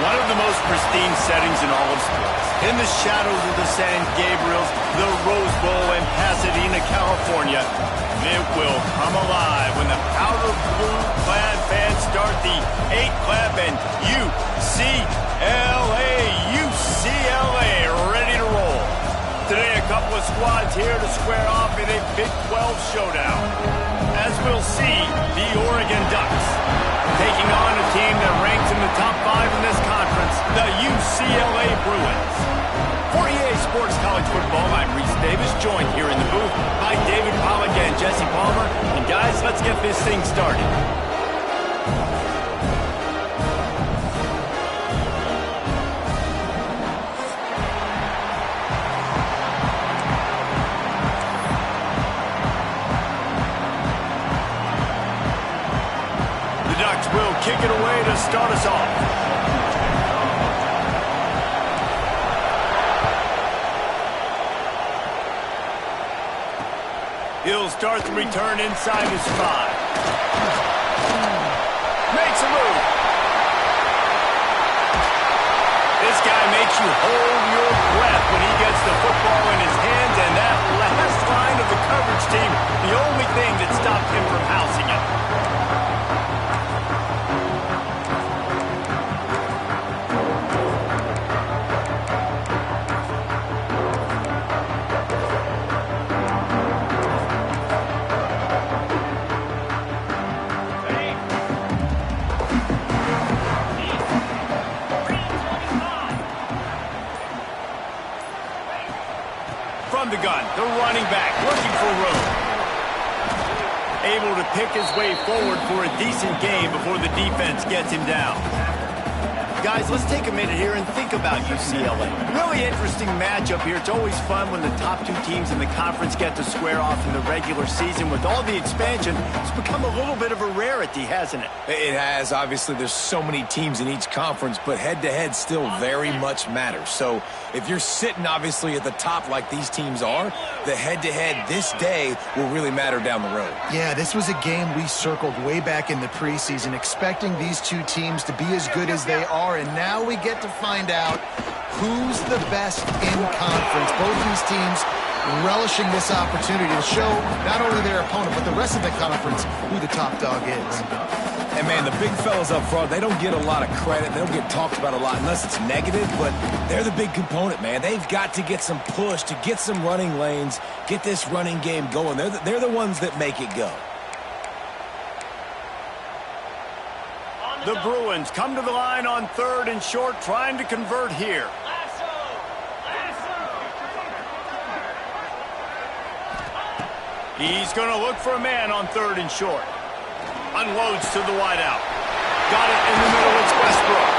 One of the most pristine settings in all of sports. In the shadows of the San Gabriels, the Rose Bowl in Pasadena, California, it will come alive when the powder blue-clad fans start the 8-clap and UCLA ready to roll. Today, a couple of squads here to square off in a Big 12 showdown. As we'll see, the Oregon Ducks taking on a team that ranks in the top 5 in this conference, the UCLA Bruins. For EA Sports College Football, I'm Reese Davis, joined here in the booth by David Pollack and Jesse Palmer. And guys, let's get this thing started. The Ducks will kick it away to start us off. He'll start the return inside his 5. Makes a move. This guy makes you hold your breath when he gets the football in his hands, and that last line of the coverage team, the only thing that stopped him from housing it. From the gun, the running back looking for room. Able to pick his way forward for a decent gain before the defense gets him down. Guys, let's take a minute here and think about UCLA. Really interesting matchup here. It's always fun when the top 2 teams in the conference get to square off in the regular season. With all the expansion, it's become a little bit of a rarity, hasn't it? It has. Obviously, there's so many teams in each conference, but head-to-head still very much matters. So if you're sitting, obviously, at the top like these teams are, the head-to-head this day will really matter down the road. Yeah, this was a game we circled way back in the preseason, expecting these 2 teams to be as good as they are, and now we get to find out who's the best in conference. Both these teams relishing this opportunity to show not only their opponent, but the rest of the conference who the top dog is. And, man, the big fellas up front, they don't get a lot of credit. They don't get talked about a lot unless it's negative, but they're the big component, man. They've got to get some push, to get some running lanes, get this running game going. They're the ones that make it go. The Bruins come to the line on 3rd and short, trying to convert here. He's going to look for a man on 3rd and short. Unloads to the wideout. Got it in the middle. It's Westbrook.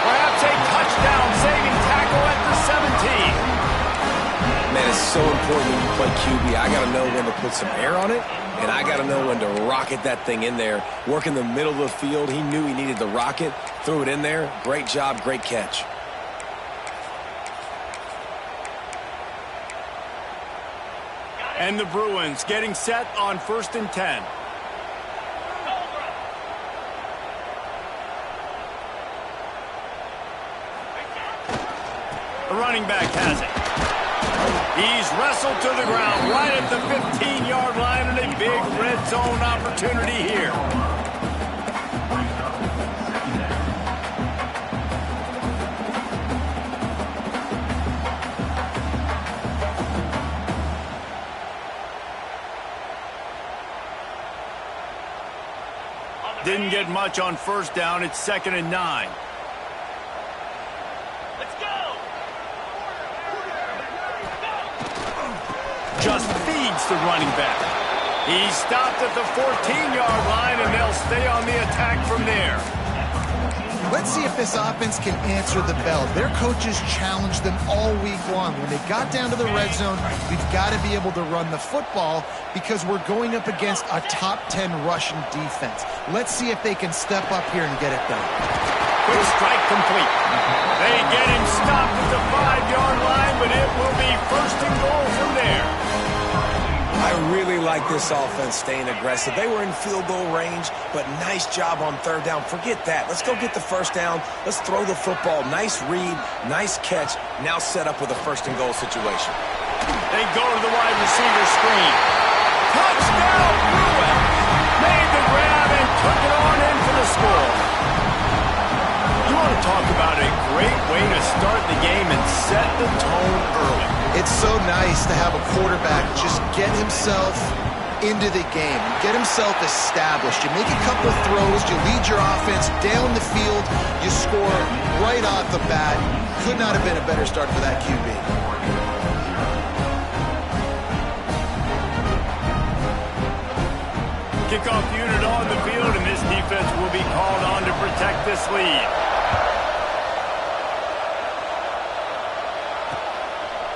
Perhaps a touchdown-saving tackle at the 17. Man, it's so important when you play QB. I got to know when to put some air on it, and I got to know when to rocket that thing in there. Work in the middle of the field. He knew he needed the rocket. Threw it in there. Great job, great catch. And the Bruins getting set on 1st and 10. The running back has it. He's wrestled to the ground right at the 15-yard line, and a big red zone opportunity here. Didn't get much on 1st down. It's 2nd and 9. Just feeds the running back. He's stopped at the 14-yard line, and they'll stay on the attack from there. Let's see if this offense can answer the bell. Their coaches challenged them all week long. When they got down to the red zone, we've got to be able to run the football because we're going up against a top 10 Russian defense. Let's see if they can step up here and get it done. Quick strike complete. They get him stopped at the 5-yard line, but it will be 1st and goal from there. I really like this offense staying aggressive. They were in field goal range, but nice job on third down. Forget that. Let's go get the first down. Let's throw the football. Nice read, nice catch. Now set up with a first and goal situation. They go to the wide receiver screen. Touchdown, Lewis! Made the grab and took it on in for the score. You want to talk about a great way to start the game and set the tone early. It's so nice to have a quarterback just get himself into the game, get himself established. You make a couple of throws, you lead your offense down the field, you score right off the bat. Could not have been a better start for that QB. Kickoff unit on the field, and this defense will be called on to protect this lead.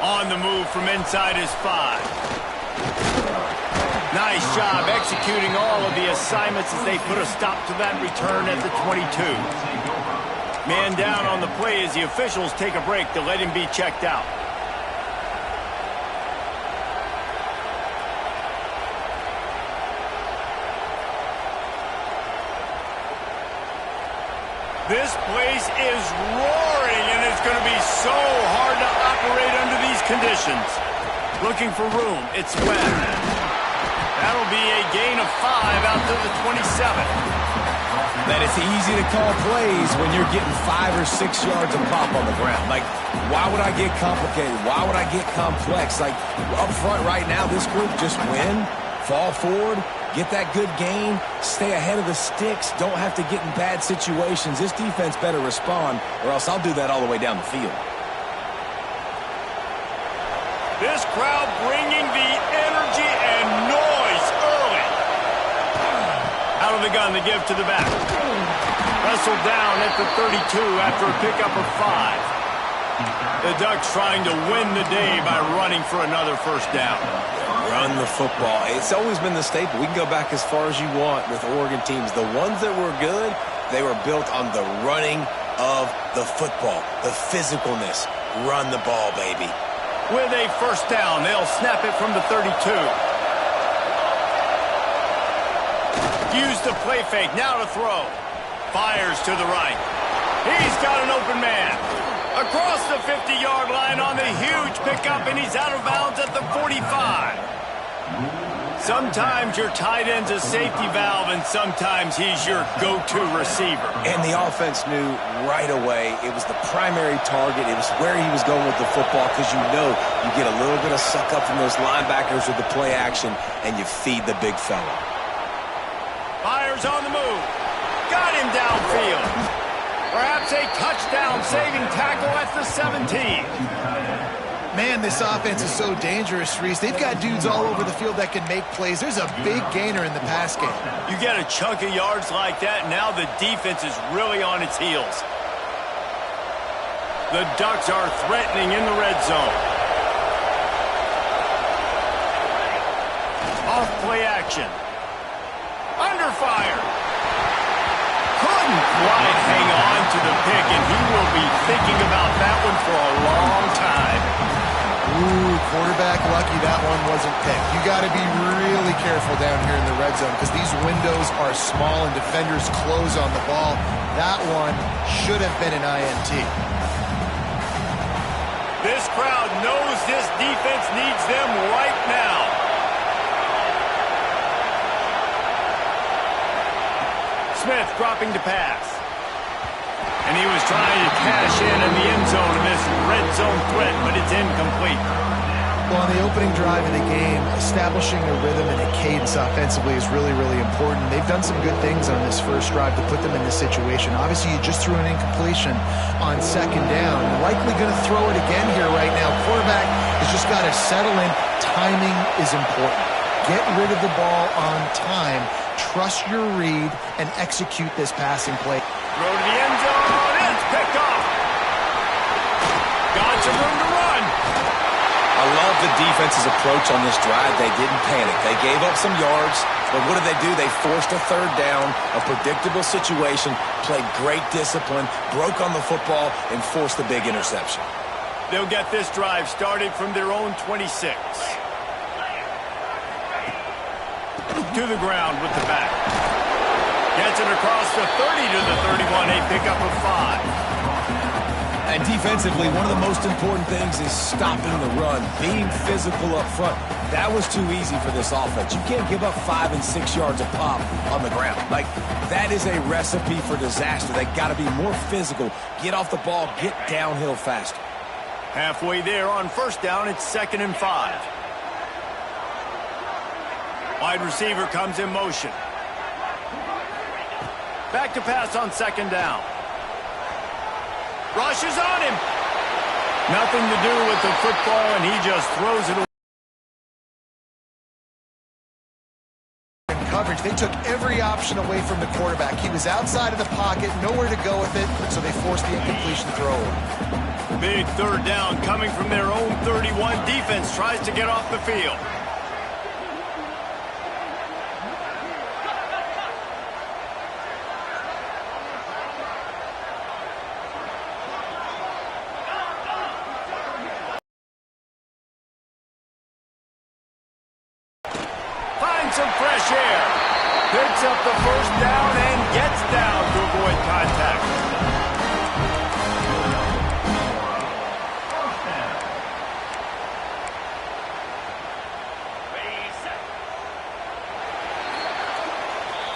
On the move from inside his 5. Nice job executing all of the assignments as they put a stop to that return at the 22. Man down on the play as the officials take a break to let him be checked out. This place is roaring, and it's going to be so hard to operate under these conditions. Looking for room. It's Webb. That'll be a gain of 5 out to the 27. That it's easy to call plays when you're getting 5 or 6 yards of pop on the ground. Like, why would I get complicated? Why would I get complex? Like, up front right now, this group just win, fall forward, get that good gain, stay ahead of the sticks, don't have to get in bad situations. This defense better respond, or else I'll do that all the way down the field. This crowd bringing the energy and noise early. Out of the gun, the give to the back. Wrestled down at the 32 after a pickup of 5. The Ducks trying to win the day by running for another first down. Run the football. It's always been the staple. We can go back as far as you want with Oregon teams. The ones that were good, they were built on the running of the football, the physicalness. Run the ball, baby. With a first down, they'll snap it from the 32. Use the play fake, now to throw. Fires to the right. He's got an open man. Across the 50-yard line on the huge pickup, and he's out of bounds at the 45. Sometimes your tight end's a safety valve, and sometimes he's your go-to receiver. And the offense knew right away it was the primary target. It was where he was going with the football, because you know you get a little bit of suck up from those linebackers with the play action, and you feed the big fella. Fires on the move. Got him downfield. Perhaps a touchdown-saving tackle at the 17. Man, this offense is so dangerous, Reese. They've got dudes all over the field that can make plays. There's a big gainer in the pass game. You get a chunk of yards like that, now the defense is really on its heels. The Ducks are threatening in the red zone. Off play action. Under fire. Couldn't quite hang on to the pick, and he will be thinking about that one for a long time. Ooh, quarterback lucky that one wasn't picked. You got to be really careful down here in the red zone because these windows are small and defenders close on the ball. That one should have been an INT. This crowd knows this defense needs them right now. Smith dropping to pass. And he was trying to cash in the end zone in this red zone threat, but it's incomplete. Well, on the opening drive of the game, establishing a rhythm and a cadence offensively is really, really important. They've done some good things on this first drive to put them in this situation. Obviously, you just threw an incompletion on second down. Likely going to throw it again here right now. Quarterback has just got to settle in. Timing is important. Get rid of the ball on time. Trust your read and execute this passing play. Throw to the end zone. It's picked off. Got some room to run. I love the defense's approach on this drive. They didn't panic. They gave up some yards, but what did they do? They forced a third down, a predictable situation, played great discipline, broke on the football, and forced the big interception. They'll get this drive started from their own 26. to the ground with the back. Gets it across the 30 to the 31, a pickup of 5. And defensively, one of the most important things is stopping the run, being physical up front. That was too easy for this offense. You can't give up 5 and 6 yards a pop on the ground. Like, that is a recipe for disaster. They got to be more physical, get off the ball, get downhill faster. Halfway there on first down, it's 2nd and 5. Wide receiver comes in motion. Back to pass on 2nd down. Rushes on him. Nothing to do with the football, and he just throws it away. In coverage, they took every option away from the quarterback. He was outside of the pocket, nowhere to go with it, so they forced the incompletion throw. Big 3rd down coming from their own 31. Defense tries to get off the field. Some fresh air. Picks up the first down and gets down to avoid contact.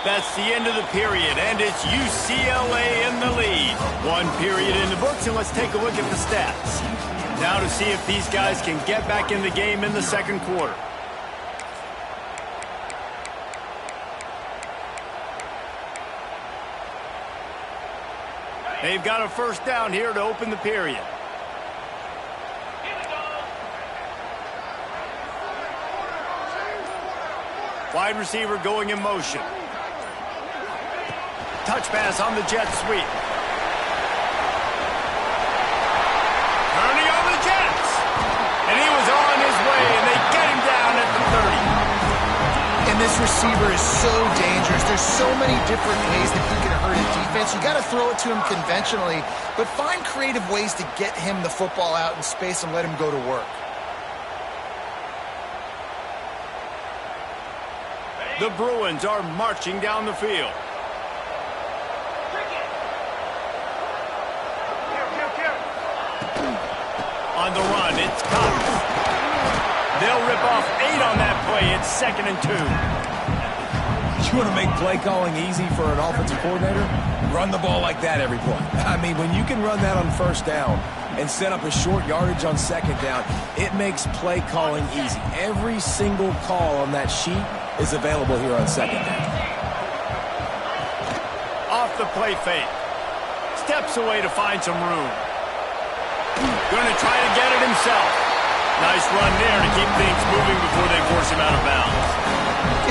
That's the end of the period, and it's UCLA in the lead. 1 period in the books, and let's take a look at the stats. Now to see if these guys can get back in the game in the 2nd quarter. They've got a first down here to open the period. Wide receiver going in motion. Touch pass on the jet sweep. Turning on the Jets. And he was on his way, and they get him down at the 30. And this receiver is so dangerous. There's so many different ways that he can hurt a defense. You got to throw it to him conventionally, but find creative ways to get him the football out in space and let him go to work. The Bruins are marching down the field. On the run, it's Cox. They'll rip off 8 on that play. It's 2nd and 2. You want to make play calling easy for an offensive coordinator? Run the ball like that every play. I mean, when you can run that on first down and set up a short yardage on 2nd down, it makes play calling easy. Every single call on that sheet is available here on 2nd down. Off the play fake. Steps away to find some room. Going to try to get it himself. Nice run there to keep things moving before they force him out of bounds.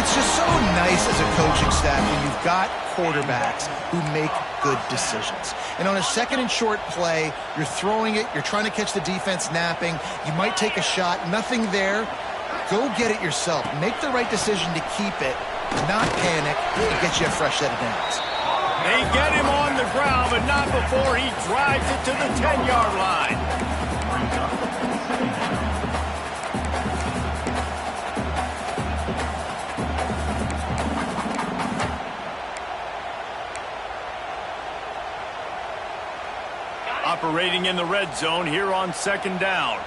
It's just so nice as a coaching staff when you've got quarterbacks who make good decisions. And on a 2nd and short play, you're throwing it, you're trying to catch the defense napping, you might take a shot, nothing there. Go get it yourself. Make the right decision to keep it, not panic, and get you a fresh set of downs. They get him on the ground, but not before he drives it to the 10-yard line. Operating in the red zone here on 2nd down.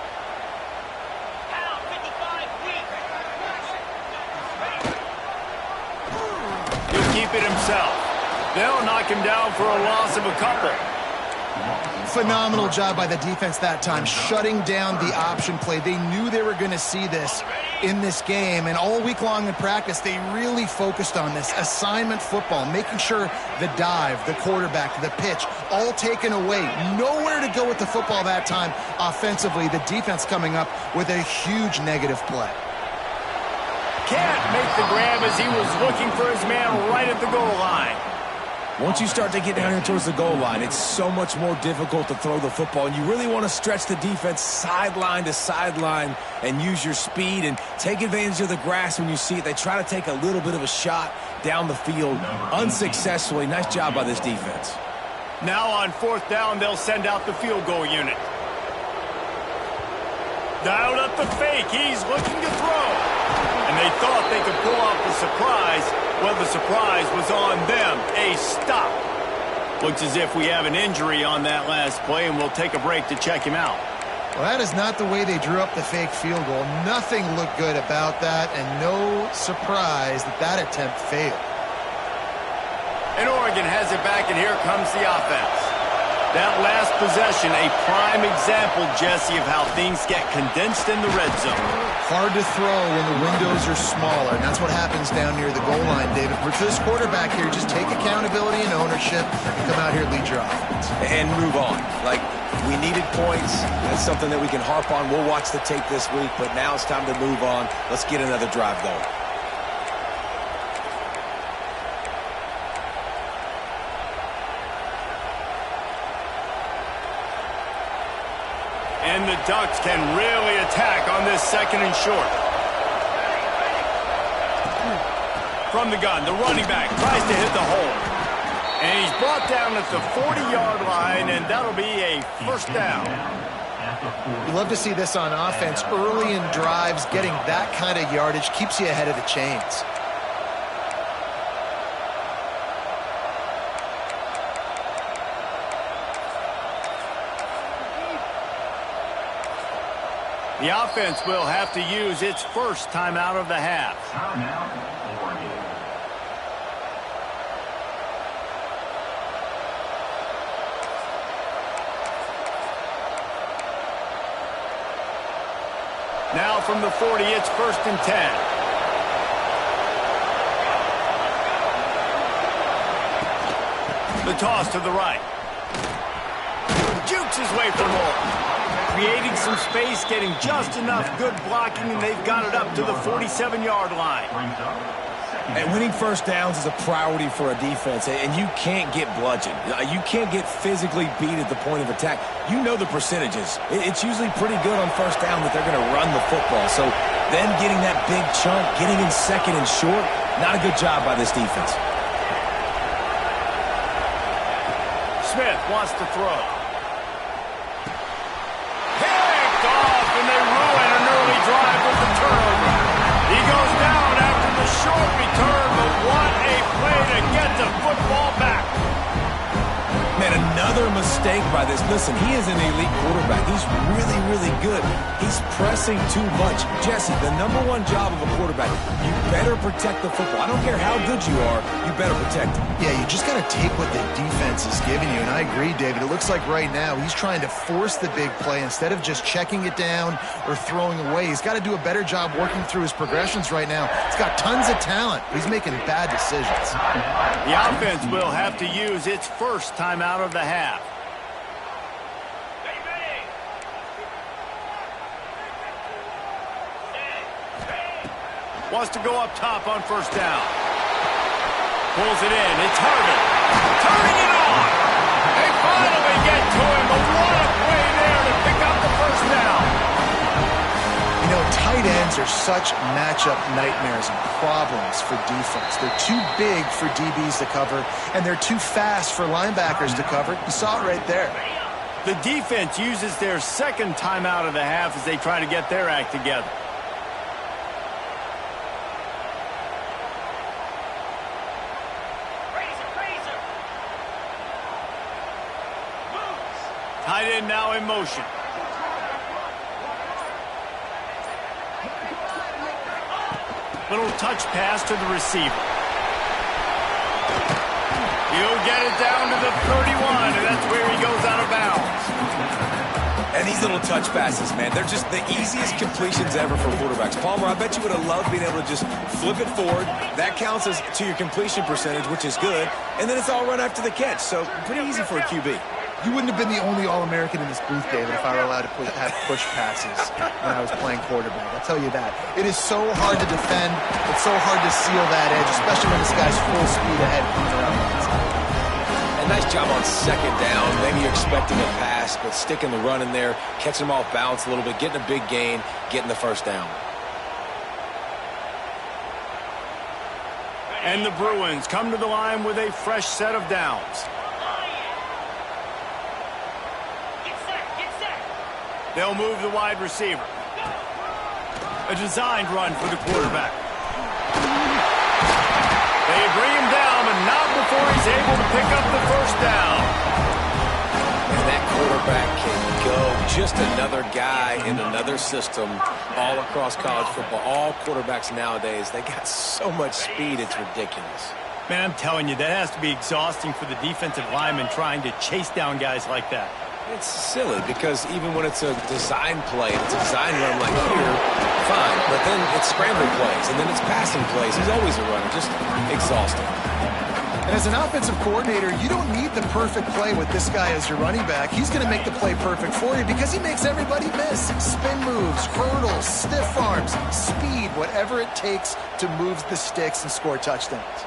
He'll keep it himself. They'll knock him down for a loss of a couple. Phenomenal job by the defense that time, shutting down the option play. They knew they were going to see this in this game, and all week long in practice, they really focused on this assignment football, making sure the dive, the quarterback, the pitch, all taken away. Nowhere to go with the football that time offensively. The defense coming up with a huge negative play. Can't make the grab as he was looking for his man right at the goal line. Once you start to get down here towards the goal line, it's so much more difficult to throw the football, and you really want to stretch the defense sideline to sideline and use your speed and take advantage of the grass when you see it. They try to take a little bit of a shot down the field unsuccessfully. Nice job by this defense. Now on 4th down, they'll send out the field goal unit. Dialed up the fake. He's looking to throw. And they thought they could pull off the surprise. Well, the surprise was on them. A stop. Looks as if we have an injury on that last play, and we'll take a break to check him out. Well, that is not the way they drew up the fake field goal. Nothing looked good about that, and no surprise that that attempt failed. And Oregon has it back, and here comes the offense. That last possession, a prime example, Jesse, of how things get condensed in the red zone. Hard to throw when the windows are smaller, and that's what happens down near the goal line, David. For this quarterback here, just take accountability and ownership and come out here and lead your offense. And move on. Like, we needed points. That's something that we can harp on. We'll watch the tape this week, but now it's time to move on. Let's get another drive going. And the Ducks can really attack on this second and short. From the gun, the running back tries to hit the hole. And he's brought down at the 40-yard line, and that'll be a first down. You love to see this on offense. Early in drives, getting that kind of yardage keeps you ahead of the chains. The offense will have to use its first timeout of the half. Now from the 40, it's 1st and 10. The toss to the right. Jukes his way for more. Creating some space, getting just enough good blocking, and they've got it up to the 47-yard line. And winning first downs is a priority for a defense, and you can't get bludgeoned. You can't get physically beat at the point of attack. You know the percentages. It's usually pretty good on first down that they're going to run the football. So then getting that big chunk, getting in second and short, not a good job by this defense. Smith wants to throw. Picked off, and they ruin an early drive with the turnover. He goes down after the short return, but what a play to get the football back. Man, another mistake by this. Listen, he is an elite quarterback. He's really, really good. He's pressing too much. Jesse, the #1 job of a quarterback, you better protect the football. I don't care how good you are, you better protect it. Yeah, you just got to take what the defense is giving you, and I agree, David. It looks like right now he's trying to force the big play instead of just checking it down or throwing away. He's got to do a better job working through his progressions right now. He's got tons of talent. He's making bad decisions. The offense will have to use its first timeout of the half. Wants to go up top on first down. Pulls it in. It's Harden. Turning it on. They finally get to him, but what a play there to pick up the first down. You know, tight ends are such matchup nightmares and problems for defense. They're too big for DBs to cover, and they're too fast for linebackers to cover. You saw it right there. The defense uses their second timeout of the half as they try to get their act together. Tight end now in motion. Little touch pass to the receiver. He'll get it down to the 31, and that's where he goes out of bounds. And these little touch passes, man, they're just the easiest completions ever for quarterbacks. Palmer, I bet you would have loved being able to just flip it forward. That counts as to your completion percentage, which is good. And then it's all run after the catch, so pretty easy for a QB. You wouldn't have been the only All-American in this booth, David, if I were allowed to have push passes when I was playing quarterback. I'll tell you that. It is so hard to defend. It's so hard to seal that edge, especially when this guy's full speed ahead coming around the inside. And nice job on second down. Maybe you're expecting a pass, but sticking the run in there, catching them off balance a little bit, getting a big gain, getting the first down. And the Bruins come to the line with a fresh set of downs. They'll move the wide receiver. A designed run for the quarterback. They bring him down, but not before he's able to pick up the first down. And that quarterback can go. Just another guy in another system all across college football. All quarterbacks nowadays, they got so much speed, it's ridiculous. Man, I'm telling you, that has to be exhausting for the defensive lineman trying to chase down guys like that. It's silly because even when it's a design play, it's a design run like here, fine. But then it's scrambling plays, and then it's passing plays. He's always a runner, just exhausting. And as an offensive coordinator, you don't need the perfect play with this guy as your running back. He's going to make the play perfect for you because he makes everybody miss. Spin moves, hurdles, stiff arms, speed, whatever it takes to move the sticks and score touchdowns.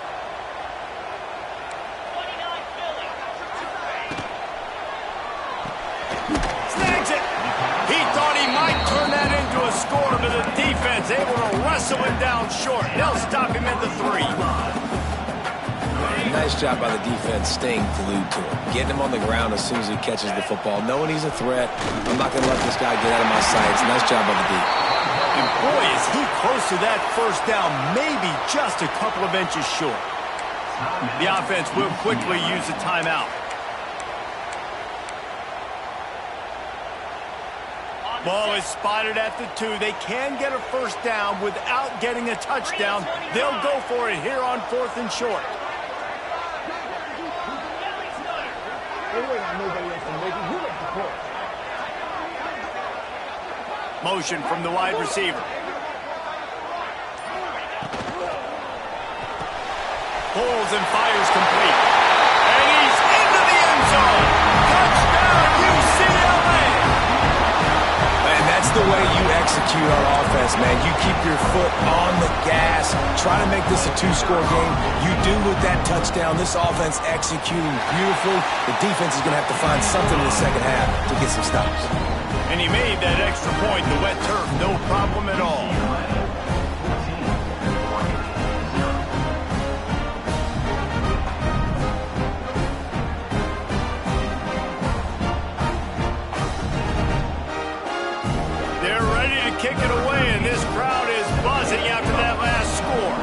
Snags it. He thought he might turn that into a score, but the defense able to wrestle him down short. They'll stop him at the 3. Nice job by the defense staying glued to him, getting him on the ground as soon as he catches the football, knowing he's a threat. I'm not going to let this guy get out of my sights. Nice job by the D. And boy, is he close to that first down, maybe just a couple of inches short. The offense will quickly use a timeout. Ball is spotted at the 2. They can get a first down without getting a touchdown. They'll go for it here on 4th and short. Motion from the wide receiver. Pulls and fires complete. And he's into the end zone. Touchdown, UCLA! And that's the way you execute on offense, man. You keep your foot on the gas, try to make this a 2-score game. You do with that touchdown. This offense executing beautifully. The defense is going to have to find something in the second half to get some stops. And he made that extra point, the wet turf, no problem at all. They're ready to kick it away, and this crowd is buzzing after that last score.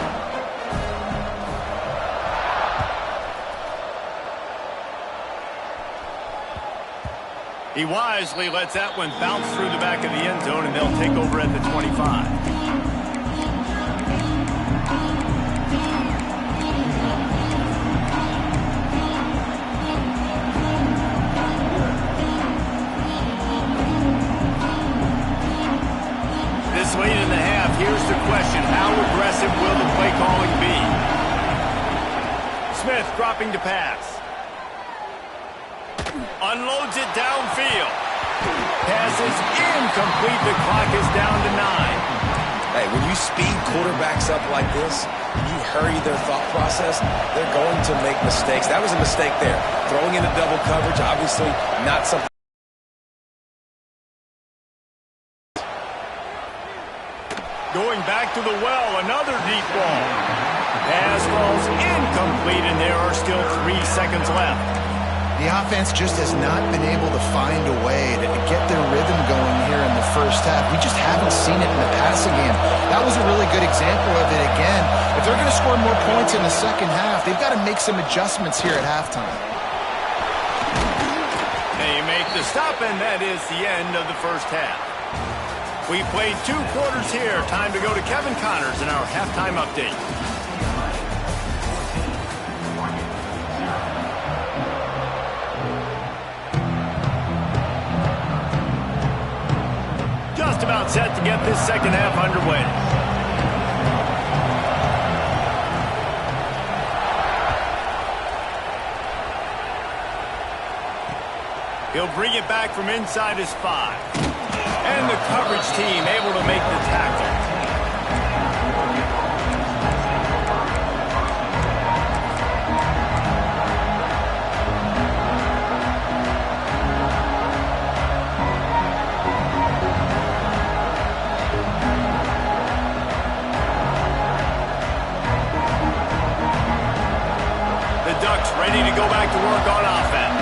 He wisely lets that one bounce through the back of the end zone, and they'll take over at the 25. This late in the half, here's the question. How aggressive will the play calling be? Smith dropping to pass. Unloads it downfield. Pass is incomplete. The clock is down to 9. Hey, when you speed quarterbacks up like this, you hurry their thought process, they're going to make mistakes. That was a mistake there. Throwing into double coverage, obviously not something. Going back to the well, another deep ball. Pass falls incomplete, and there are still 3 seconds left. The offense just has not been able to find a way to get their rhythm going here in the first half. We just haven't seen it in the passing game. That was a really good example of it again. If they're going to score more points in the second half, they've got to make some adjustments here at halftime. They make the stop, and that is the end of the first half. We played 2 quarters here. Time to go to Kevin Connors in our halftime update. Just about set to get this second half underway. He'll bring it back from inside his 5. And the coverage team able to make the tackle. The Ducks ready to go back to work on offense.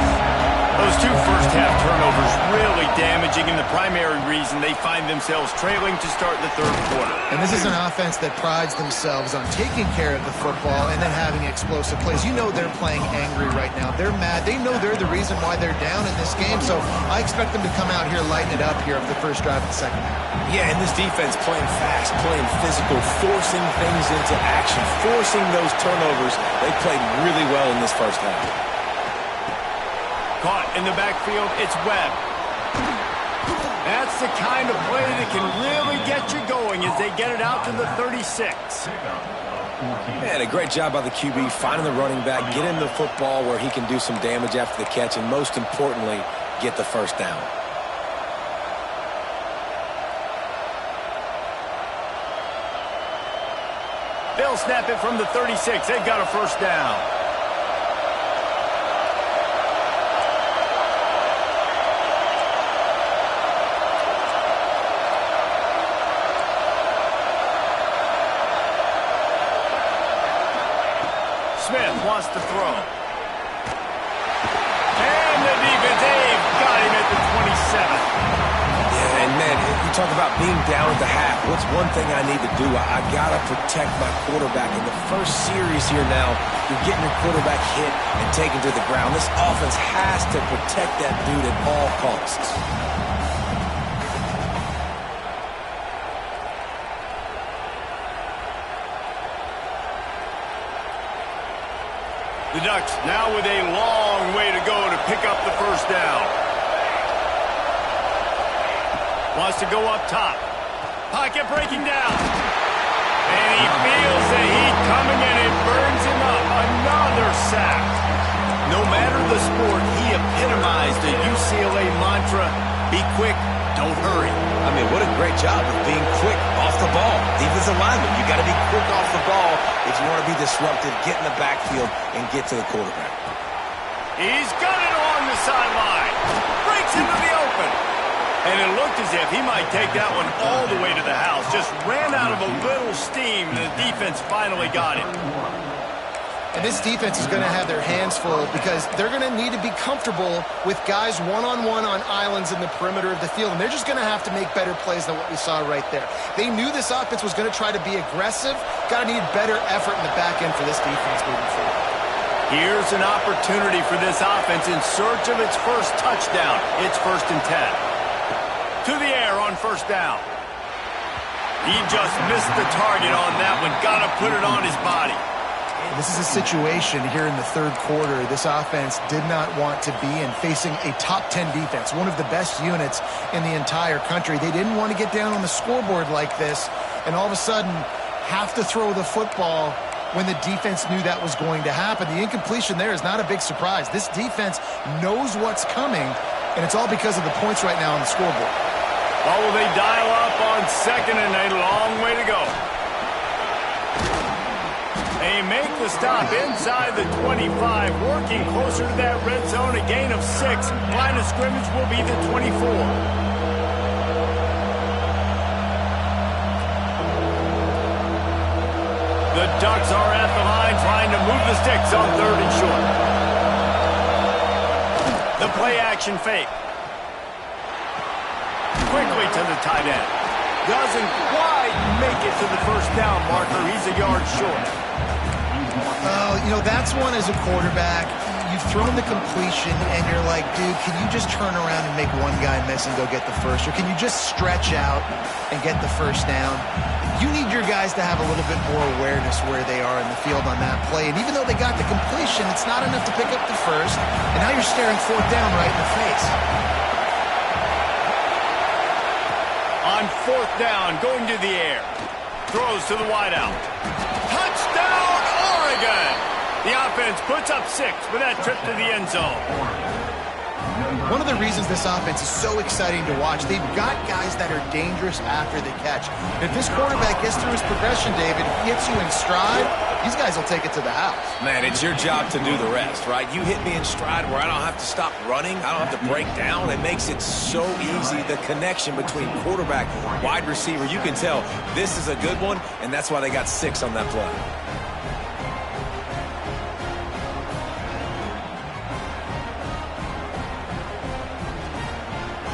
Those 2 first first half turnovers really damaging and the primary reason they find themselves trailing to start the third quarter. And this is an offense that prides themselves on taking care of the football and then having explosive plays. You know they're playing angry right now. They're mad. They know they're the reason why they're down in this game, so I expect them to come out here, lighten it up here for the first drive of the second half. Yeah, and this defense playing fast, playing physical, forcing things into action, forcing those turnovers. They played really well in this first half. Caught in the backfield, it's Webb. That's the kind of play that can really get you going as they get it out to the 36. Man, a great job by the QB finding the running back, get him the football where he can do some damage after the catch, and most importantly, get the first down. They'll snap it from the 36. They've got a first down. Smith wants to throw. And the defense, they've got him at the 27. Yeah, and man, you talk about being down at the half. What's one thing I need to do? I got to protect my quarterback. In the first series here now, you're getting your quarterback hit and taken to the ground. This offense has to protect that dude at all costs. The Ducks now with a long way to go to pick up the first down. Wants to go up top. Pocket breaking down. And he feels the heat coming and it burns him up. Another sack. No matter the sport, he epitomized the UCLA mantra, be quick, don't hurry. I mean, what a great job of being quick off the ball. Defensive lineman, you got to be quick off the ball if you want to be disruptive, get in the backfield, and get to the quarterback. He's got it along the sideline. Breaks into the open. And it looked as if he might take that one all the way to the house. Just ran out of a little steam, and the defense finally got him. And this defense is going to have their hands full because they're going to need to be comfortable with guys one-on-one on islands in the perimeter of the field. And they're just going to have to make better plays than what we saw right there. They knew this offense was going to try to be aggressive. Got to need better effort in the back end for this defense moving forward. Here's an opportunity for this offense in search of its first touchdown. It's 1st and 10. To the air on first down. He just missed the target on that one. Got to put it on his body. This is a situation here in the third quarter this offense did not want to be in, facing a top 10 defense, one of the best units in the entire country. They didn't want to get down on the scoreboard like this and all of a sudden have to throw the football when the defense knew that was going to happen. The incompletion there is not a big surprise. This defense knows what's coming, and it's all because of the points right now on the scoreboard. Well, will they dial up on 2nd and a long way to go? They make the stop inside the 25, working closer to that red zone, a gain of 6. Line of scrimmage will be the 24. The Ducks are at the line trying to move the sticks on 3rd and short. The play action fake. Quickly to the tight end. Doesn't quite make it to the first down marker. He's a yard short. Oh, you know, that's one as a quarterback. You've thrown the completion, and you're like, dude, can you just turn around and make one guy miss and go get the first? Or can you just stretch out and get the first down? You need your guys to have a little bit more awareness where they are in the field on that play. And even though they got the completion, it's not enough to pick up the first. And now you're staring 4th down right in the face. On 4th down, going to the air. Throws to the wideout. Touchdown, Oregon! The offense puts up 6 with that trip to the end zone. One of the reasons this offense is so exciting to watch, they've got guys that are dangerous after the catch. If this quarterback gets through his progression, David, hits you in stride, these guys will take it to the house. Man, it's your job to do the rest, right? You hit me in stride where I don't have to stop running. I don't have to break down. It makes it so easy. The connection between quarterback, wide receiver, you can tell this is a good one, and that's why they got 6 on that play.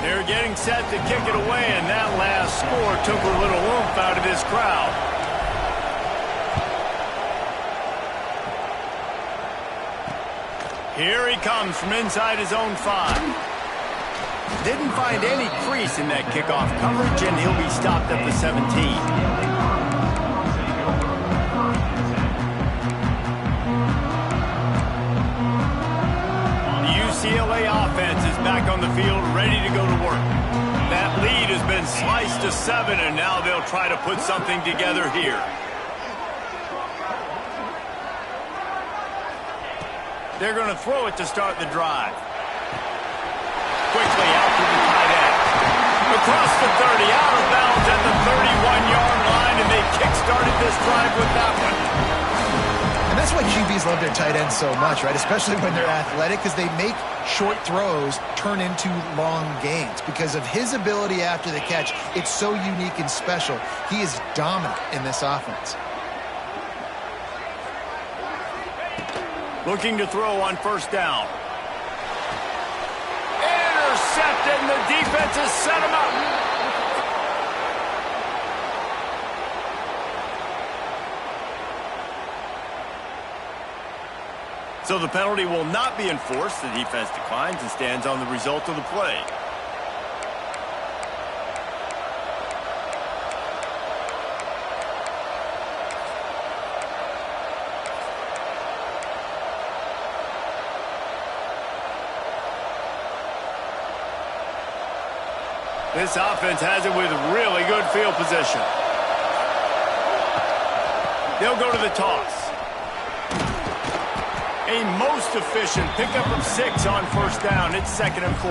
They're getting set to kick it away, and that last score took a little oomph out of this crowd. Here he comes from inside his own 5. Didn't find any crease in that kickoff coverage, and he'll be stopped at the 17. UCLA offense is back on the field, ready to go to work. That lead has been sliced to 7, and now they'll try to put something together here. They're going to throw it to start the drive. Quickly out to the tight end. Across the 30, out of bounds at the 31-yard line, and they kick-started this drive with that one. And that's why QBs love their tight ends so much, right? Especially when they're athletic, because they make short throws turn into long gains. Because of his ability after the catch, it's so unique and special. He is dominant in this offense. Looking to throw on first down. Intercepted, and the defense has set him up. So the penalty will not be enforced. The defense declines and stands on the result of the play. This offense has it with really good field position. They'll go to the toss. A most efficient pickup of 6 on first down. It's 2nd and 4.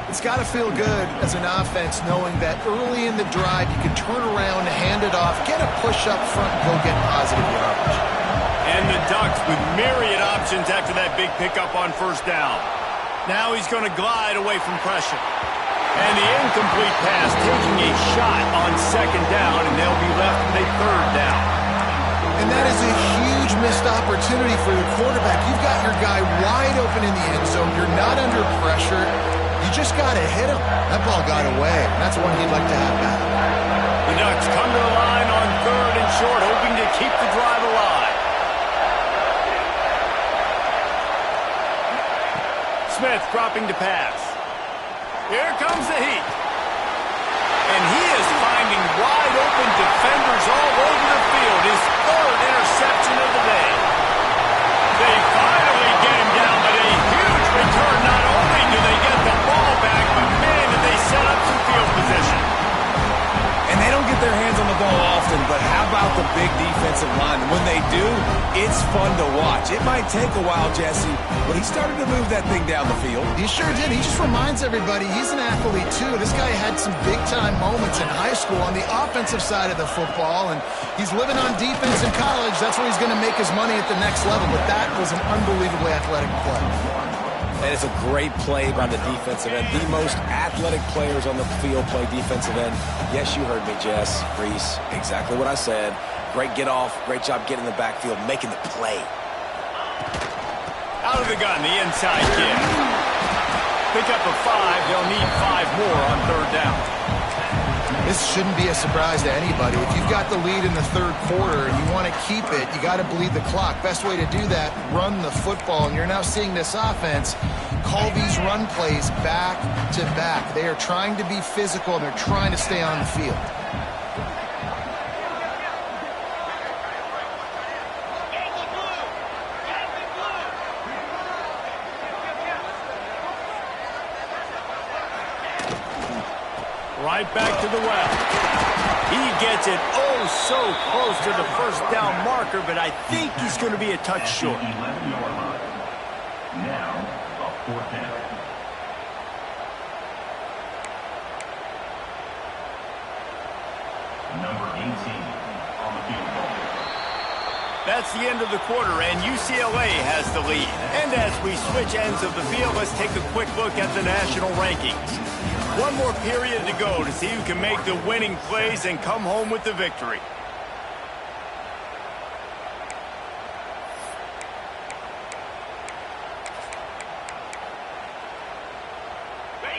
It's got to feel good as an offense knowing that early in the drive you can turn around, hand it off, get a push up front, and go get positive yardage. And the Ducks with myriad options after that big pickup on first down. Now he's going to glide away from pressure. And the incomplete pass taking a shot on 2nd down, and they'll be left with a 3rd down. And that is a huge missed opportunity for the quarterback. You've got your guy wide open in the end zone. You're not under pressure. You just got to hit him. That ball got away. That's one he'd like to have back. The Ducks come to the line on 3rd and short, hoping to keep the drive alive. Smith dropping to pass. Here comes the heat. And he is finding wide open defenders all over the field. His 3rd interception of the day. They finally get him down, but a huge return. Not only do they get the ball back, but man, did they set up some field position. And they don't get their hands on the ball often, but how about the big defensive line? When they do, it's fun to watch. It might take a while, Jesse, but he started to move that thing down the field. He sure did. He just reminds everybody he's an athlete, too. This guy had some big-time moments in high school on the offensive side of the football, and he's living on defense in college. That's where he's going to make his money at the next level, but that was an unbelievably athletic play. And it's a great play by the defensive end. The most athletic players on the field play defensive end. Yes, you heard me, Jess, Reese. Exactly what I said. Great get off. Great job getting in the backfield, making the play. Out of the gun, the inside kid. Pick up a 5. They'll need 5 more on 3rd down. This shouldn't be a surprise to anybody. If you've got the lead in the 3rd quarter and you want to keep it, you got to bleed the clock. Best way to do that, run the football. And you're now seeing this offense call these run plays back to back. They are trying to be physical, and they're trying to stay on the field. Right back to the well. He gets it oh so close to the first down marker, but I think he's going to be a touch short. Now, a 4th down. Number 18 on the field. That's the end of the quarter, and UCLA has the lead. And as we switch ends of the field, let's take a quick look at the national rankings. One more period to go to see who can make the winning plays and come home with the victory.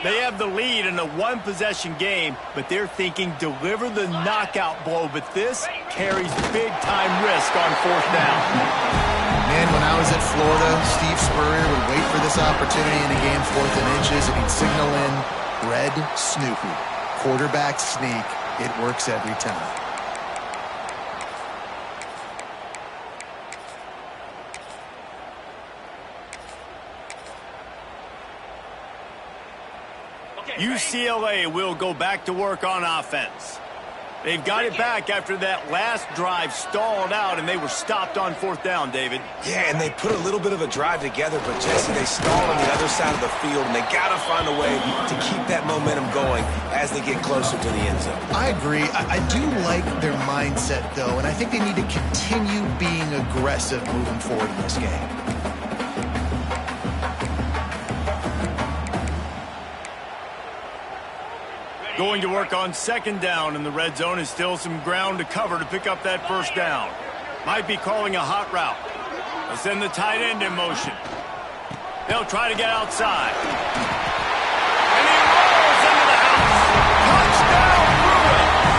They have the lead in a one-possession game, but they're thinking deliver the knockout blow. But this carries big-time risk on fourth down. Man, when I was at Florida, Steve Spurrier would wait for this opportunity in a game 4th and inches, and he'd signal in Red Snoopy. Quarterback sneak. It works every time. UCLA will go back to work on offense. They've got it back after that last drive stalled out, and they were stopped on fourth down, David. Yeah, and they put a little bit of a drive together, but, Jesse, they stalled on the other side of the field, and they got to find a way to keep that momentum going as they get closer to the end zone. I agree. I do like their mindset, though, and I think they need to continue being aggressive moving forward in this game. Going to work on second down in the red zone is still some ground to cover to pick up that first down. Might be calling a hot route. They'll send the tight end in motion. They'll try to get outside. And he rolls into the house. Touchdown, Bruins!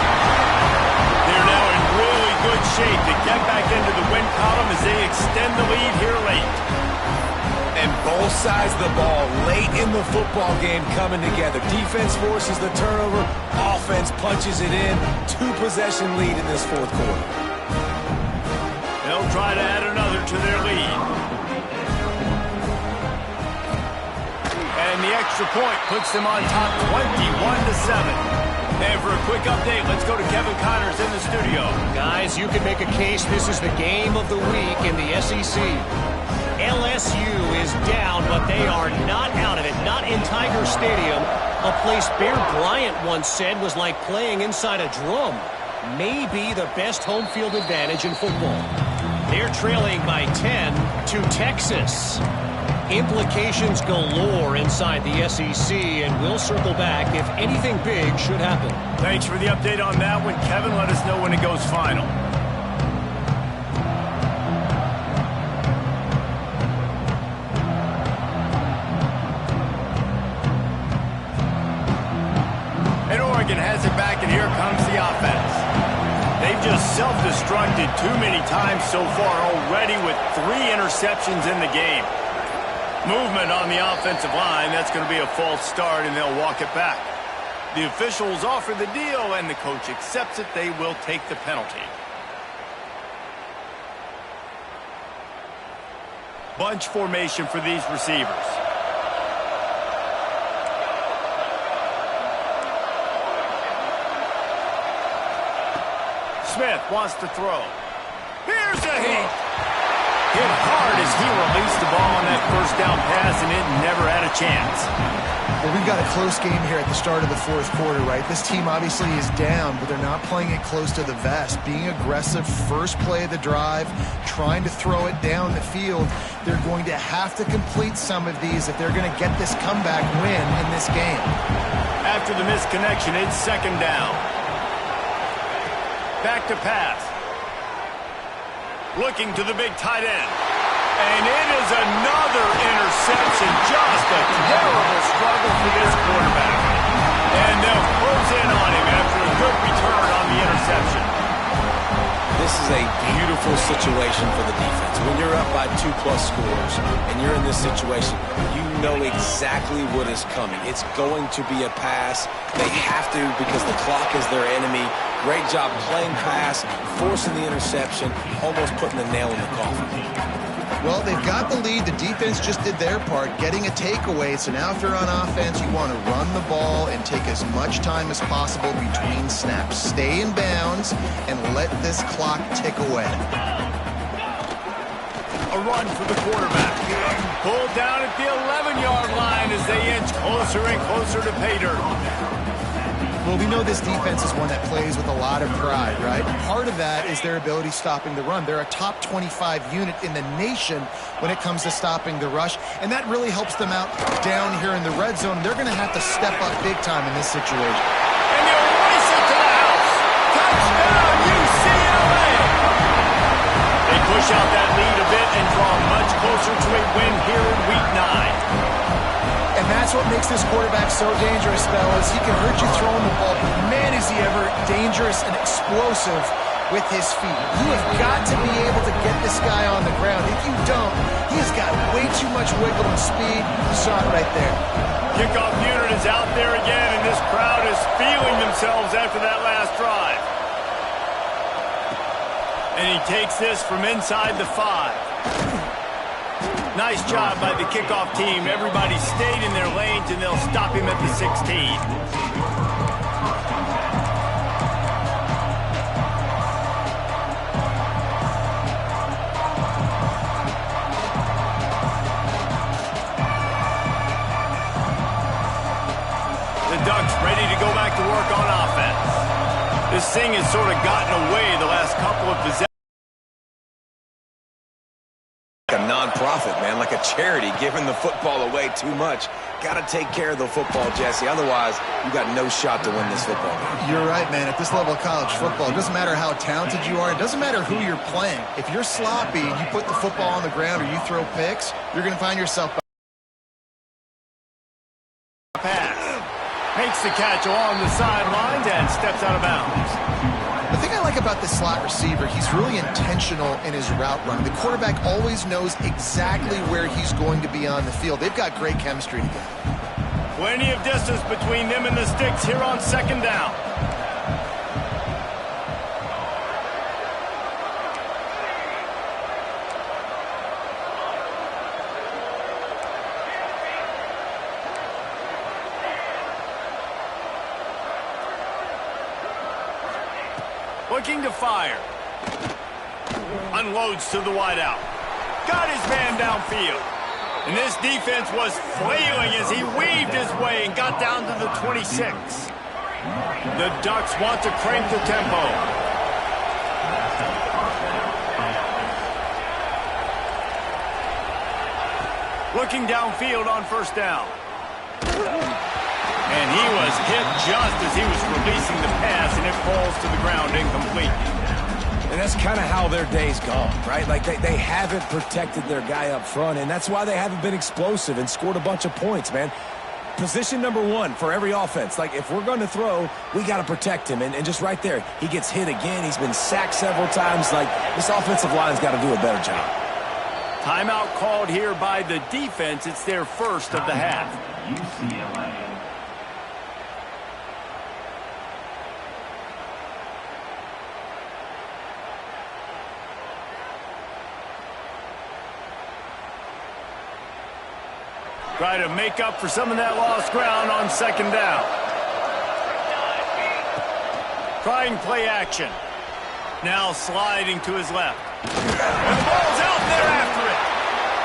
They're now in really good shape to get back into the win column as they extend the lead here late. And both sides of the ball late in the football game coming together. Defense forces the turnover. Offense punches it in. 2-possession lead in this fourth quarter. They'll try to add another to their lead. And the extra point puts them on top 21-7. And for a quick update, let's go to Kevin Connors in the studio. Guys, you can make a case this is the game of the week in the SEC. LSU is down, but they are not out of it. Not in Tiger Stadium, a place Bear Bryant once said was like playing inside a drum. Maybe the best home field advantage in football. They're trailing by 10 to Texas. Implications galore inside the SEC, and we'll circle back if anything big should happen. Thanks for the update on that one, Kevin. Let us know when it goes final. And Oregon has it back, and here comes the offense. They've just self-destructed too many times so far already with 3 interceptions in the game. Movement on the offensive line, that's going to be a false start, and they'll walk it back. The officials offer the deal, and the coach accepts it. They will take the penalty. Bunch formation for these receivers. Smith wants to throw. Here's a hit. Hit hard as he released the ball on that first down pass, and it never had a chance. Well, we've got a close game here at the start of the fourth quarter, right? This team obviously is down, but they're not playing it close to the vest. Being aggressive, first play of the drive, trying to throw it down the field. They're going to have to complete some of these if they're going to get this comeback win in this game. After the missed connection, it's second down. Back to pass. Looking to the big tight end. And it is another interception. Just a terrible struggle for this quarterback. And they'll close in on him after a good return on the interception. This is a beautiful situation for the defense. When you're up by 2+ scores and you're in this situation, you know exactly what is coming. It's going to be a pass. They have to because the clock is their enemy. Great job playing pass, forcing the interception, almost putting the nail in the coffin. Well, they've got the lead. The defense just did their part, getting a takeaway. So now if they're on offense, you want to run the ball and take as much time as possible between snaps. Stay in bounds and let this clock tick away. A run for the quarterback. Pulled down at the 11-yard line as they inch closer and closer to pay dirt. Well, we know this defense is one that plays with a lot of pride, right? Part of that is their ability stopping the run. They're a top 25 unit in the nation when it comes to stopping the rush, and that really helps them out down here in the red zone. They're going to have to step up big time in this situation. And they'll race it to the house. Touchdown, UCLA! They push out that lead a bit and draw much closer to a win here in Week 9. And that's what makes this quarterback so dangerous, fellas. He can hurt you throwing the ball, but man, is he ever dangerous and explosive with his feet. You have got to be able to get this guy on the ground. If you don't, he has got way too much wiggle and speed. You saw it right there. Kickoff unit is out there again, and this crowd is feeling themselves after that last drive. And he takes this from inside the 5. Nice job by the kickoff team. Everybody stayed in their lanes, and they'll stop him at the 16. The Ducks ready to go back to work on offense. This thing has sort of gotten away the last couple of possessions. A non-profit, man, like a charity, giving the football away too much. Got to take care of the football, Jesse. Otherwise, you got no shot to win this football game. You're right, man. At this level of college football, it doesn't matter how talented you are. It doesn't matter who you're playing. If you're sloppy and you put the football on the ground or you throw picks, you're going to find yourself... Pass. Makes the catch along the sidelines and steps out of bounds. The thing I like about this slot receiver, he's really intentional in his route run. The quarterback always knows exactly where he's going to be on the field. They've got great chemistry together. Plenty of distance between them and the sticks here on second down. Looking to fire. Unloads to the wideout. Got his man downfield. And this defense was flailing as he weaved his way and got down to the 26. The Ducks want to crank the tempo. Looking downfield on first down. And he was hit just as he was releasing the pass, and it falls to the ground incomplete. And that's kind of how their day's gone, right? Like they haven't protected their guy up front, and that's why they haven't been explosive and scored a bunch of points, man. Position number 1 for every offense. Like, if we're going to throw, we got to protect him. And just right there, he gets hit again. He's been sacked several times. Like, this offensive line's got to do a better job. Timeout called here by the defense. It's their first of the half. UCLA. Try to make up for some of that lost ground on second down. Trying play action. Now sliding to his left. And the ball's out there after it.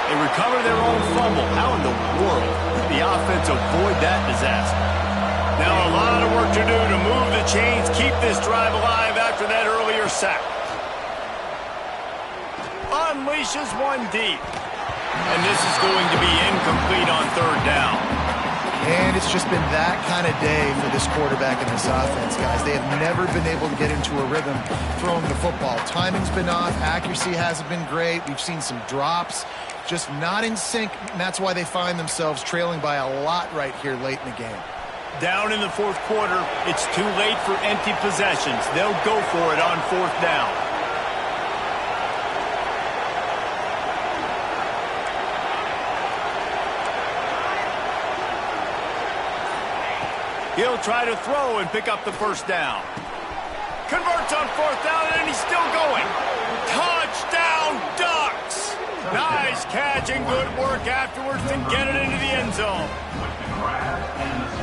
They recover their own fumble. How in the world did the offense avoid that disaster? Now a lot of work to do to move the chains, keep this drive alive after that earlier sack. Unleashes one deep. And this is going to be incomplete on third down. And it's just been that kind of day for this quarterback and this offense, guys. They have never been able to get into a rhythm throwing the football. Timing's been off. Accuracy hasn't been great. We've seen some drops. Just not in sync, and that's why they find themselves trailing by a lot right here late in the game. Down in the fourth quarter, it's too late for empty possessions. They'll go for it on fourth down. He'll try to throw and pick up the first down. Converts on fourth down, and he's still going. Touchdown, Ducks! Nice catch and good work afterwards to get it into the end zone.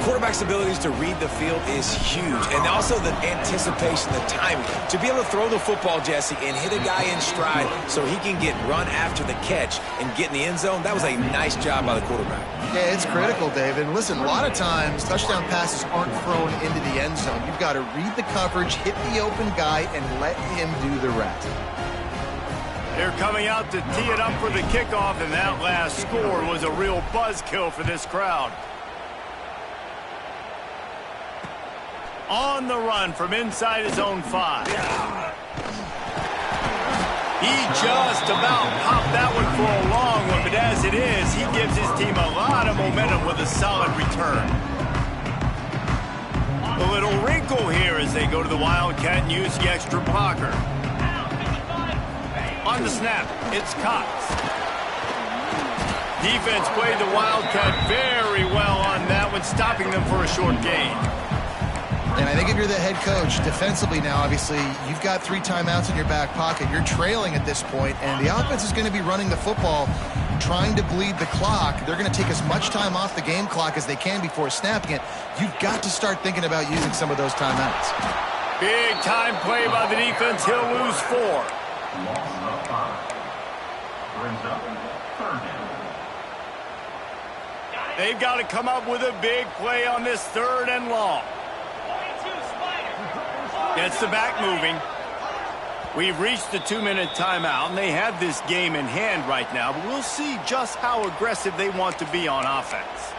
Quarterback's abilities to read the field is huge, and also the anticipation, the timing. To be able to throw the football, Jesse, and hit a guy in stride so he can get run after the catch and get in the end zone, that was a nice job by the quarterback. Yeah, it's critical, David. And listen, a lot of times touchdown passes aren't thrown into the end zone. You've got to read the coverage, hit the open guy, and let him do the rest. They're coming out to tee it up for the kickoff, and that last score was a real buzzkill for this crowd. On the run from inside his own 5. He just about popped that one for a long one, but as it is, he gives his team a lot of momentum with a solid return. A little wrinkle here as they go to the Wildcat and use the extra blocker. On the snap, it's Cox. Defense played the Wildcat very well on that one, stopping them for a short gain. And I think if you're the head coach, defensively now, obviously, you've got 3 timeouts in your back pocket. You're trailing at this point, and the offense is going to be running the football, trying to bleed the clock. They're going to take as much time off the game clock as they can before snapping it. You've got to start thinking about using some of those timeouts. Big time play by the defense. He'll lose 4. Loss of 5. Brings up 3rd down. They've got to come up with a big play on this 3rd and long. Gets the back moving. We've reached the 2-minute timeout, and they have this game in hand right now, but we'll see just how aggressive they want to be on offense.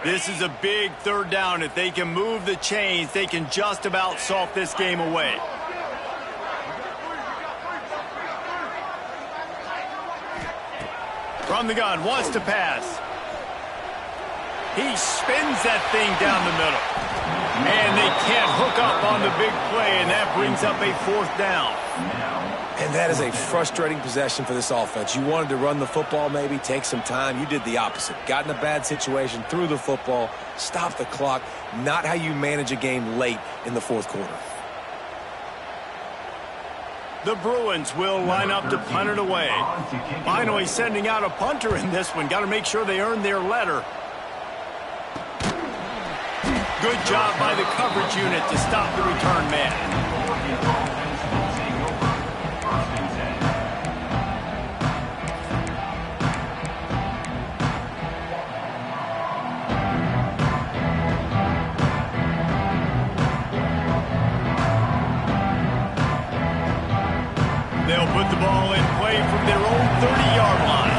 This is a big 3rd down. If they can move the chains, they can just about salt this game away. From the gun, wants to pass. He spins that thing down the middle. And they can't hook up on the big play, and that brings up a 4th down. And that is a frustrating possession for this offense. You wanted to run the football, maybe take some time. You did the opposite. Got in a bad situation, threw the football, stopped the clock. Not how you manage a game late in the 4th quarter. The Bruins will line up to punt it away. Finally sending out a punter in this one. Got to make sure they earn their letter. Good job by the coverage unit to stop the return man. They'll put the ball in play from their own 30-yard line.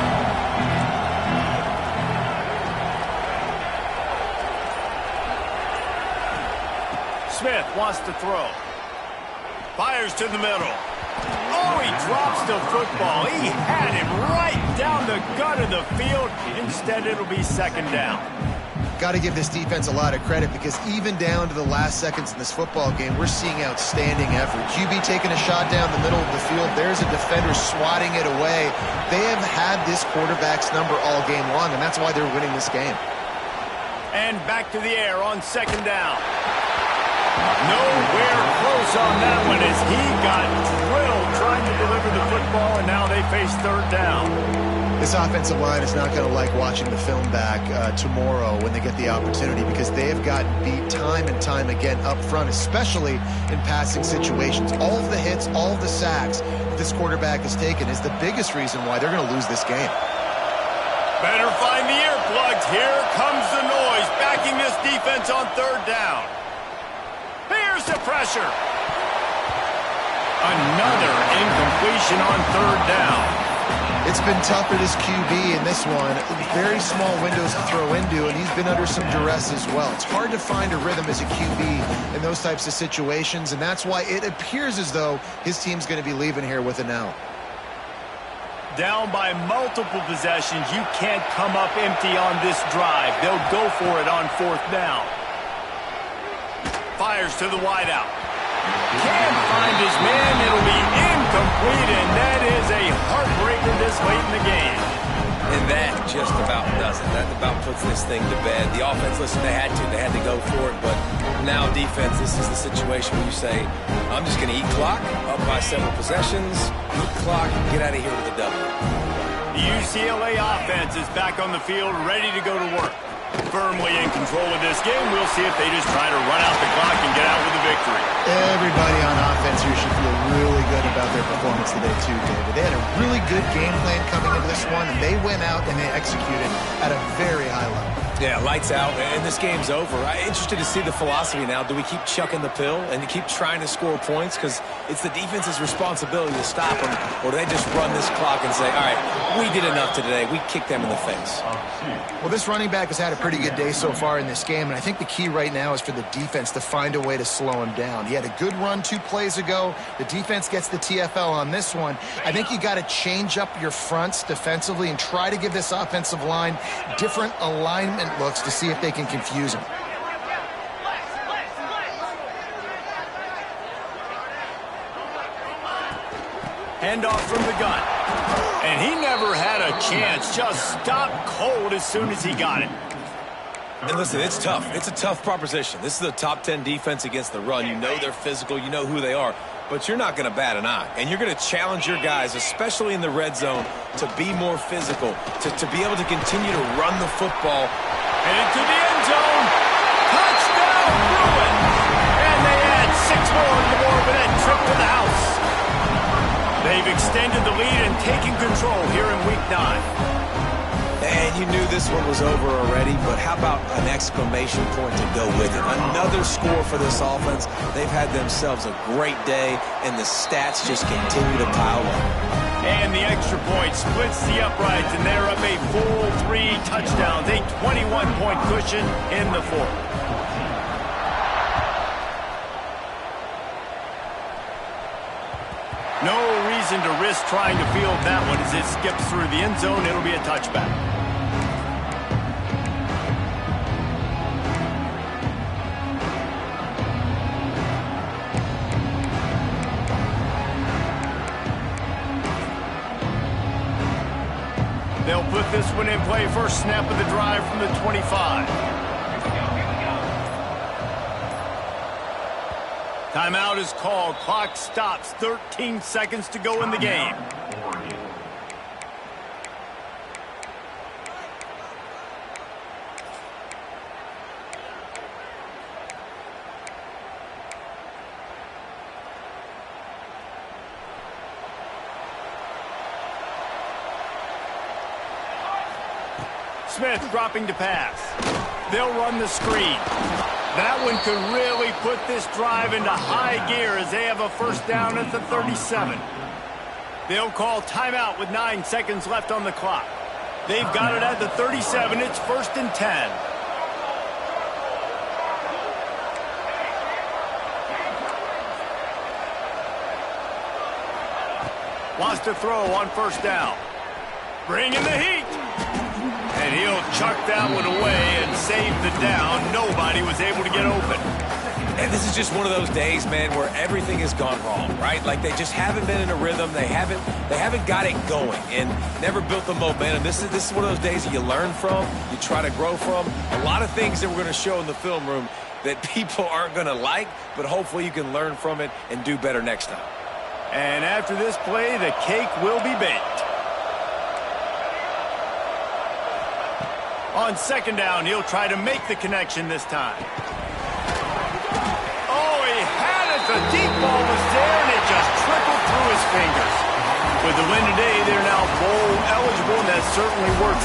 Smith wants to throw. Fires to the middle. Oh, he drops the football. He had him right down the gut of the field. Instead, it'll be 2nd down. Got to give this defense a lot of credit because even down to the last seconds in this football game, we're seeing outstanding effort. QB taking a shot down the middle of the field. There's a defender swatting it away. They have had this quarterback's number all game long, and that's why they're winning this game. And back to the air on 2nd down. Nowhere close on that one as he got drilled trying to deliver the football, and now they face 3rd down. This offensive line is not going to like watching the film back tomorrow when they get the opportunity because they have gotten beat time and time again up front, especially in passing situations. All of the hits, all of the sacks that this quarterback has taken is the biggest reason why they're going to lose this game. Better find the earplugs. Here comes the noise, backing this defense on 3rd down. Here's the pressure. Another incompletion on 3rd down. It's been tough for this QB in this one. Very small windows to throw into, and he's been under some duress as well. It's hard to find a rhythm as a QB in those types of situations, and that's why it appears as though his team's going to be leaving here with an L. Down by multiple possessions, you can't come up empty on this drive. They'll go for it on 4th down. Fires to the wideout. Can't find his man. It'll be incomplete, and that is a heartbreaker this late in the game. And that just about does it. That about puts this thing to bed. The offense, listen, they had to go for it, but now defense, this is the situation where you say, I'm just going to eat clock, up by several possessions, eat clock, get out of here with a W. The UCLA offense is back on the field, ready to go to work. Firmly in control of this game. We'll see if they just try to run out the clock and get out with a victory. Everybody on offense here should feel really good about their performance today too, David. They had a really good game plan coming into this one, and they went out and they executed at a very high level. Yeah, lights out, and this game's over. I'm interested to see the philosophy now. Do we keep chucking the pill and keep trying to score points? Because it's the defense's responsibility to stop them, or do they just run this clock and say, all right, we did enough today. We kicked them in the face. Well, this running back has had a pretty good day so far in this game, and I think the key right now is for the defense to find a way to slow him down. He had a good run 2 plays ago. The defense gets the TFL on this one. I think you got to change up your fronts defensively and try to give this offensive line different alignment looks to see if they can confuse him. Handoff from the gun. And he never had a chance. Just stopped cold as soon as he got it. And listen, it's tough. It's a tough proposition. This is a top 10 defense against the run. You know they're physical. You know who they are. But you're not going to bat an eye. And you're going to challenge your guys, especially in the red zone, to be more physical, to be able to continue to run the football. And into the end zone. Touchdown, Bruin. And they add 6 more to the board with that trip to the house. They've extended the lead and taken control here in Week 9. And you knew this one was over already, but how about an exclamation point to go with it? Another score for this offense. They've had themselves a great day, and the stats just continue to pile up. And the extra point splits the uprights, and they're up a full 3 touchdowns, a 21-point cushion in the 4th. No reason to risk trying to field that one as it skips through the end zone. It'll be a touchback. They'll put this one in play. First snap of the drive from the 25. Timeout is called. Clock stops. 13 seconds to go in the game. Smith dropping to pass. They'll run the screen. That one could really put this drive into high gear as they have a first down at the 37. They'll call timeout with 9 seconds left on the clock. They've got it at the 37. It's 1st and 10. Wants to throw on first down. Bring in the heat. And he'll chuck that one away and save the down. Nobody was able to get open. And this is just one of those days, man, where everything has gone wrong, right? Like they just haven't been in a rhythm. They haven't got it going and never built the momentum. This is one of those days that you learn from, you try to grow from. A lot of things that we're going to show in the film room that people aren't going to like, but hopefully you can learn from it and do better next time. And after this play, the cake will be baked. On second down, he'll try to make the connection this time. Oh, he had it. The deep ball was there, and it just trickled through his fingers. With the win today, they're now bowl eligible, and that's certainly worth